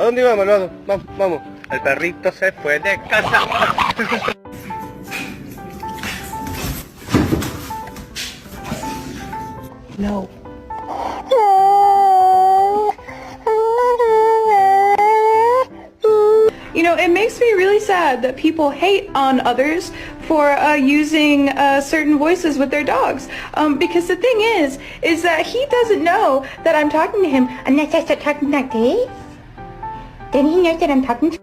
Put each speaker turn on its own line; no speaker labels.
¿A dónde iba, malvado? Vamos, vamos. El perrito se fue de casa.
No. You know, it makes me really sad that people hate on others for using certain voices with their dogs. Because the thing is that he doesn't know that I'm talking to him unless I start talking like this. Then he knows that I'm talking to